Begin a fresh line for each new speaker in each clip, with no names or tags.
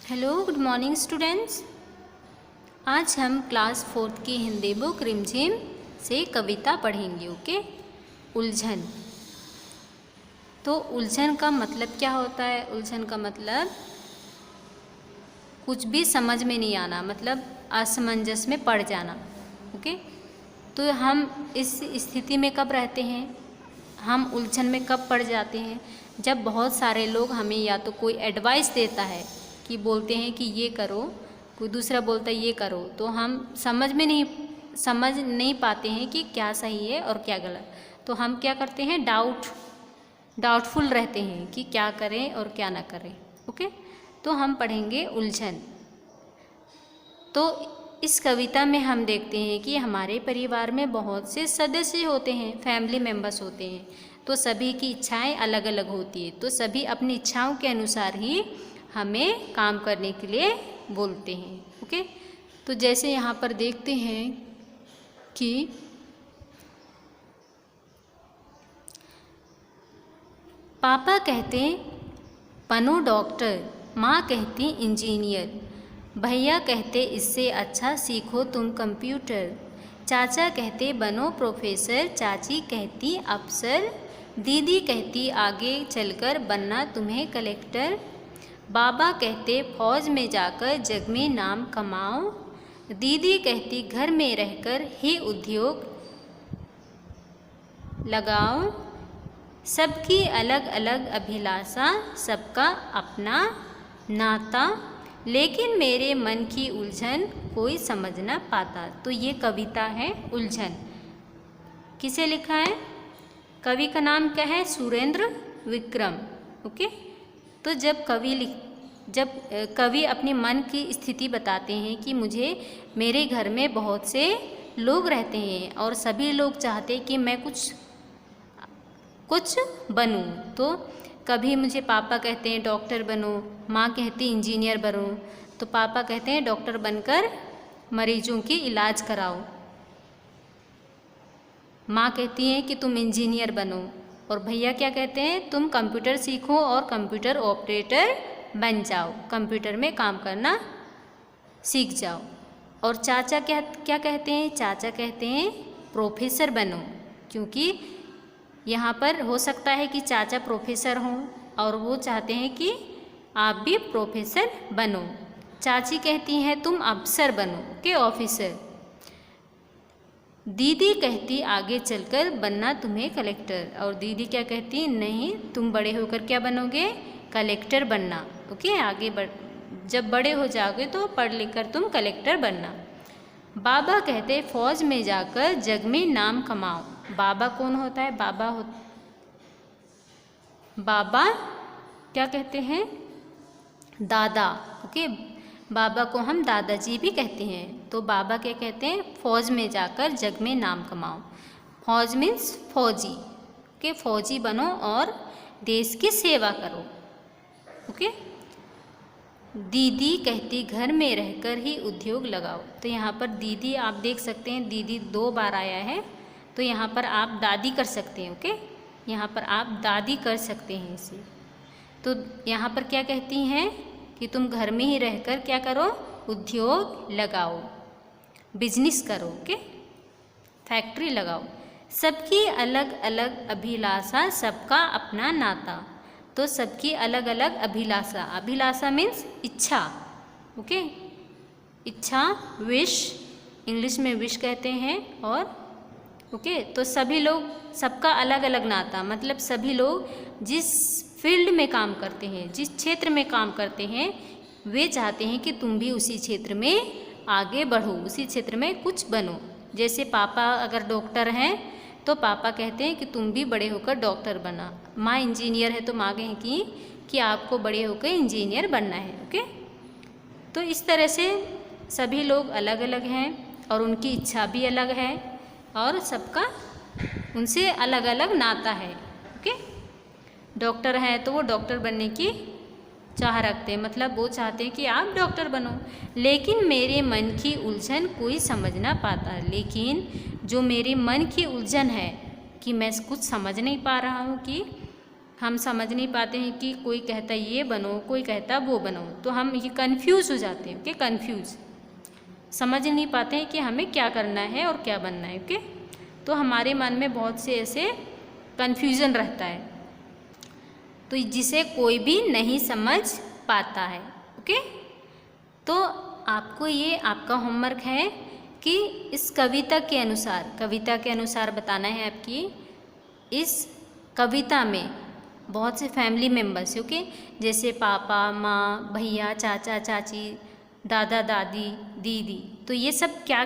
Hello good morning students. आज हम class 4th की हिंदी बुक रिमझिम से कविता पढ़ेंगे। ओके। उलझन। तो उलझन का मतलब क्या होता है? उलझन का मतलब कुछ भी समझ में नहीं आना, मतलब असमंजस में पड़ जाना। ओके। तो हम इस स्थिति में कब रहते हैं, हम उलझन में कब पड़ जाते हैं? जब बहुत सारे लोग हमें या तो कोई एडवाइस देता है कि बोलते हैं कि ये करो, कोई दूसरा बोलता है ये करो, तो हम समझ नहीं पाते हैं कि क्या सही है और क्या गलत। तो हम क्या करते हैं, डाउटफुल रहते हैं कि क्या करें और क्या ना करें। ओके। तो हम पढ़ेंगे उलझन। तो इस कविता में हम देखते हैं कि हमारे परिवार में बहुत से सदस्य होते हैं, फैमिली मेम्बर्स होते हैं। तो सभी की इच्छाएं अलग अलग होती है, तो सभी अपनी इच्छाओं के अनुसार ही हमें काम करने के लिए बोलते हैं। ओके। तो जैसे यहाँ पर देखते हैं कि पापा कहते बनो डॉक्टर, माँ कहती इंजीनियर, भैया कहते इससे अच्छा सीखो तुम कंप्यूटर, चाचा कहते बनो प्रोफेसर, चाची कहती अफसर, दीदी कहती आगे चलकर बनना तुम्हें कलेक्टर, बाबा कहते फौज में जाकर जग में नाम कमाओ, दीदी कहती घर में रहकर ही उद्योग लगाओ, सबकी अलग अलग अभिलाषा, सबका अपना नाता, लेकिन मेरे मन की उलझन कोई समझ ना पाता। तो ये कविता है उलझन। किसे लिखा है? कवि का नाम क्या है? सुरेंद्र विक्रम। ओके। तो जब कवि अपने मन की स्थिति बताते हैं कि मेरे घर में बहुत से लोग रहते हैं और सभी लोग चाहते हैं कि मैं कुछ बनूं। तो कभी मुझे पापा कहते हैं डॉक्टर बनो, माँ कहती इंजीनियर बनो। तो पापा कहते हैं डॉक्टर बनकर मरीजों की इलाज कराओ, माँ कहती हैं कि तुम इंजीनियर बनो, और भैया क्या कहते हैं, तुम कंप्यूटर सीखो और कंप्यूटर ऑपरेटर बन जाओ, कंप्यूटर में काम करना सीख जाओ। और चाचा क्या कहते हैं? चाचा कहते हैं प्रोफेसर बनो, क्योंकि यहाँ पर हो सकता है कि चाचा प्रोफेसर हों और वो चाहते हैं कि आप भी प्रोफेसर बनो। चाची कहती हैं तुम अफसर बनो, के ऑफिसर। दीदी कहती आगे चलकर बनना तुम्हें कलेक्टर, और दीदी क्या कहती, नहीं तुम बड़े होकर क्या बनोगे, कलेक्टर बनना। ओके। जब बड़े हो जाओगे तो पढ़ लिख कर तुम कलेक्टर बनना। बाबा कहते फौज में जाकर जग में नाम कमाओ। बाबा कौन होता है? बाबा क्या कहते हैं? दादा। ओके। बाबा को हम दादाजी भी कहते हैं। तो बाबा क्या कहते हैं? फौज में जाकर जग में नाम कमाओ। फौज मीन्स फौजी के, फौजी बनो और देश की सेवा करो। ओके। दीदी कहती घर में रहकर ही उद्योग लगाओ। तो यहाँ पर दीदी आप देख सकते हैं, दीदी 2 बार आया है, तो यहाँ पर आप दादी कर सकते हैं। ओके। यहाँ पर आप दादी कर सकते हैं इसे। तो यहाँ पर क्या कहती हैं कि तुम घर में ही रहकर क्या करो, उद्योग लगाओ, बिजनेस करो। ओके। फैक्ट्री लगाओ। सबकी अलग अलग अभिलाषा, सबका अपना नाता। तो सबकी अलग अलग अभिलाषा, अभिलाषा मीन्स इच्छा। ओके। इच्छा, विश, इंग्लिश में विश कहते हैं। और ओके। तो सभी लोग, सबका अलग अलग नाता, मतलब सभी लोग जिस फील्ड में काम करते हैं, जिस क्षेत्र में काम करते हैं, वे चाहते हैं कि तुम भी उसी क्षेत्र में आगे बढ़ो, उसी क्षेत्र में कुछ बनो। जैसे पापा अगर डॉक्टर हैं तो पापा कहते हैं कि तुम भी बड़े होकर डॉक्टर बना। माँ इंजीनियर है तो माँ कहेंगी कि आपको बड़े होकर इंजीनियर बनना है। ओके। तो इस तरह से सभी लोग अलग अलग हैं और उनकी इच्छा भी अलग है और सबका उनसे अलग अलग नाता है। ओके। डॉक्टर हैं तो वो डॉक्टर बनने की चाह रखते हैं, मतलब वो चाहते हैं कि आप डॉक्टर बनो। लेकिन मेरे मन की उलझन कोई समझ ना पाता। लेकिन जो मेरे मन की उलझन है कि मैं कुछ समझ नहीं पा रहा हूँ कि हम समझ नहीं पाते हैं कि कोई कहता ये बनो, कोई कहता वो बनो, तो हम ये कन्फ्यूज़ हो जाते हैं। ओके, कन्फ्यूज़, समझ नहीं पाते हैं कि हमें क्या करना है और क्या बनना है। ओके, तो हमारे मन में बहुत से ऐसे कन्फ्यूज़न रहता है, तो जिसे कोई भी नहीं समझ पाता है। ओके, तो आपको ये आपका होमवर्क है कि इस कविता के अनुसार बताना है आपकी इस कविता में बहुत से फैमिली मेम्बर्स, ओके, जैसे पापा, माँ, भैया, चाचा, चाची, दादा, दादी, दीदी, तो ये सब क्या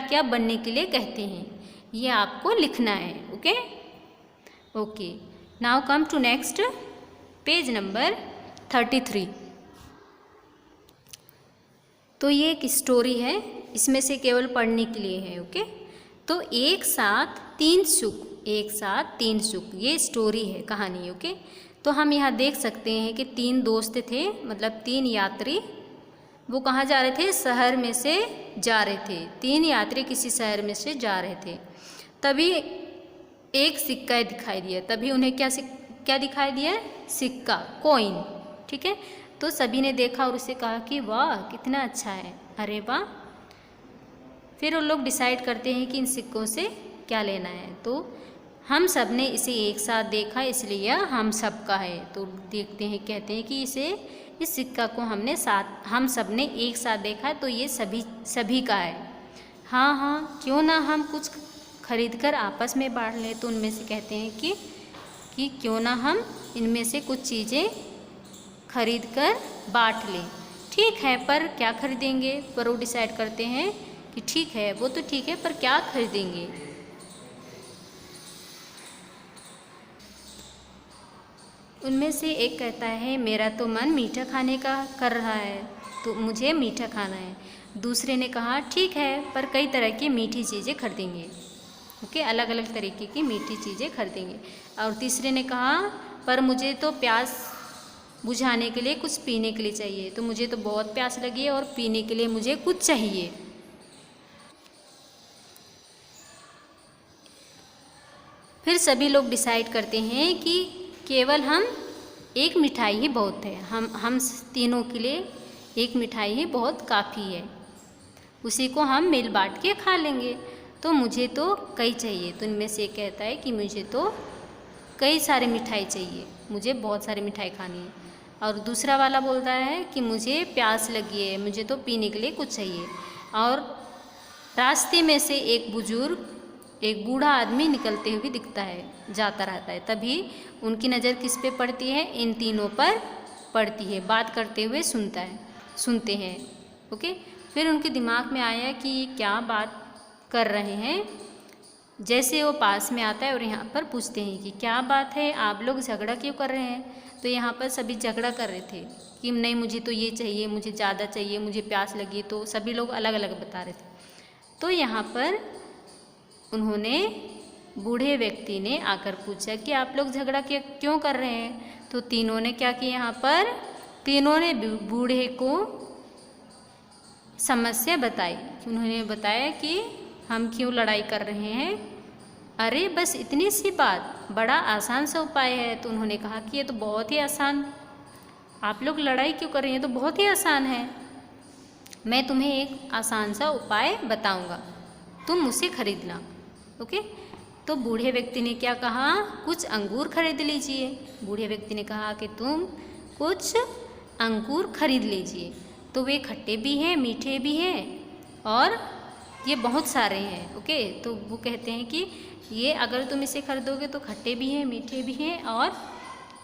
क्या बनने के लिए कहते हैं, ये आपको लिखना है। Okay okay, now come to next page number 33। तो ये एक स्टोरी है, इसमें से केवल पढ़ने के लिए है। ओके, तो एक साथ तीन सुख, ये स्टोरी है, कहानी। ओके, तो हम यहाँ देख सकते हैं कि तीन दोस्त थे, मतलब तीन यात्री, वो कहाँ जा रहे थे, शहर में से जा रहे थे। तीन यात्री किसी शहर में से जा रहे थे, तभी एक सिक्का दिखाई दिया, तभी उन्हें क्या दिखाई दिया, सिक्का, कॉइन। ठीक है, तो सभी ने देखा और उसे कहा कि वाह कितना अच्छा है, अरे वाह। फिर उन लोग डिसाइड करते हैं कि इन सिक्कों से क्या लेना है, तो हम सब ने इसे एक साथ देखा इसलिए यह हम सब का है। तो देखते हैं, कहते हैं कि इस सिक्का को हम सब ने एक साथ देखा है, तो ये सभी का है। हाँ, क्यों ना हम कुछ खरीद कर आपस में बांट लें। तो उनमें से कहते हैं कि क्यों ना हम इनमें से कुछ चीज़ें खरीद कर बांट लें। ठीक है, पर क्या खरीदेंगे, पर वो डिसाइड करते हैं कि ठीक है, वो तो ठीक है, पर क्या खरीदेंगे। उनमें से एक कहता है मेरा तो मन मीठा खाने का कर रहा है, तो मुझे मीठा खाना है। दूसरे ने कहा ठीक है, पर कई तरह की मीठी चीज़ें खरीदेंगे। ओके, अलग अलग तरीके की मीठी चीज़ें खरीदेंगे। और तीसरे ने कहा पर मुझे तो प्यास बुझाने के लिए कुछ पीने के लिए चाहिए, तो मुझे तो बहुत प्यास लगी है और पीने के लिए मुझे कुछ चाहिए। फिर सभी लोग डिसाइड करते हैं कि केवल हम एक मिठाई ही बहुत है, हम तीनों के लिए एक मिठाई ही बहुत काफ़ी है, उसी को हम मिल बांट के खा लेंगे। तो मुझे तो कई चाहिए। तो इनमें से एक कहता है कि मुझे तो कई सारे मिठाई चाहिए, मुझे बहुत सारी मिठाई खानी है। और दूसरा वाला बोलता है कि मुझे प्यास लगी है, मुझे तो पीने के लिए कुछ चाहिए। और रास्ते में से एक बूढ़ा आदमी निकलते हुए दिखता है, जाता रहता है। तभी उनकी नज़र किस पे पड़ती है, इन तीनों पर पड़ती है। बात करते हुए सुनते हैं। ओके, फिर उनके दिमाग में आया कि ये क्या बात कर रहे हैं। जैसे वो पास में आता है और यहाँ पर पूछते हैं कि क्या बात है, आप लोग झगड़ा क्यों कर रहे हैं। तो यहाँ पर सभी झगड़ा कर रहे थे कि नहीं मुझे तो ये चाहिए, मुझे ज़्यादा चाहिए, मुझे प्यास लगी। तो सभी लोग अलग अलग बता रहे थे। तो यहाँ पर उन्होंने बूढ़े व्यक्ति ने आकर पूछा कि आप लोग झगड़ा क्यों कर रहे हैं। तो तीनों ने क्या किया, यहाँ पर तीनों ने बूढ़े को समस्या बताई। उन्होंने बताया कि हम क्यों लड़ाई कर रहे हैं। अरे बस इतनी सी बात, बड़ा आसान सा उपाय है। तो उन्होंने कहा कि ये तो बहुत ही आसान, आप लोग लड़ाई क्यों कर रहे हैं, तो बहुत ही आसान है। मैं तुम्हें एक आसान सा उपाय बताऊंगा, तुम मुझसे खरीदना। ओके, तो बूढ़े व्यक्ति ने क्या कहा, कुछ अंगूर खरीद लीजिए। बूढ़े व्यक्ति ने कहा कि तुम कुछ अंगूर खरीद लीजिए। तो वे खट्टे भी हैं, मीठे भी हैं और ये बहुत सारे हैं। ओके, तो वो कहते हैं कि ये अगर तुम इसे खरीदोगे तो खट्टे भी हैं, मीठे भी हैं और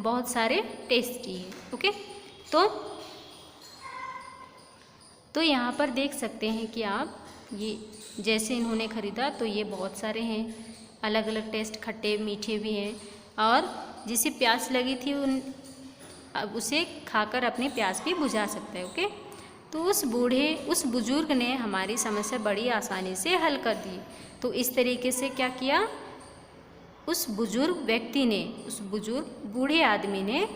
बहुत सारे टेस्टी हैं। ओके, तो यहाँ पर देख सकते हैं कि आप ये जैसे इन्होंने ख़रीदा तो ये बहुत सारे हैं, अलग अलग टेस्ट, खट्टे मीठे भी हैं। और जिसे प्यास लगी थी उसे खाकर अपनी प्यास भी बुझा सकता है। ओके, तो उस बुजुर्ग ने हमारी समस्या बड़ी आसानी से हल कर दी। तो इस तरीके से क्या किया, उस बुजुर्ग बूढ़े आदमी ने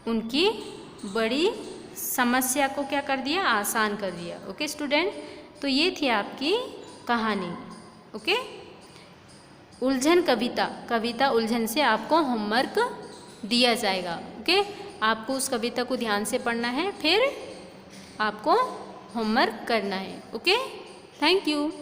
उनकी बड़ी समस्या को क्या कर दिया, आसान कर दिया। ओके स्टूडेंट, तो ये थी आपकी कहानी। ओके, उलझन कविता, कविता उलझन से आपको होमवर्क दिया जाएगा। ओके, आपको उस कविता को ध्यान से पढ़ना है, फिर आपको होमवर्क करना है। Okay, thank you.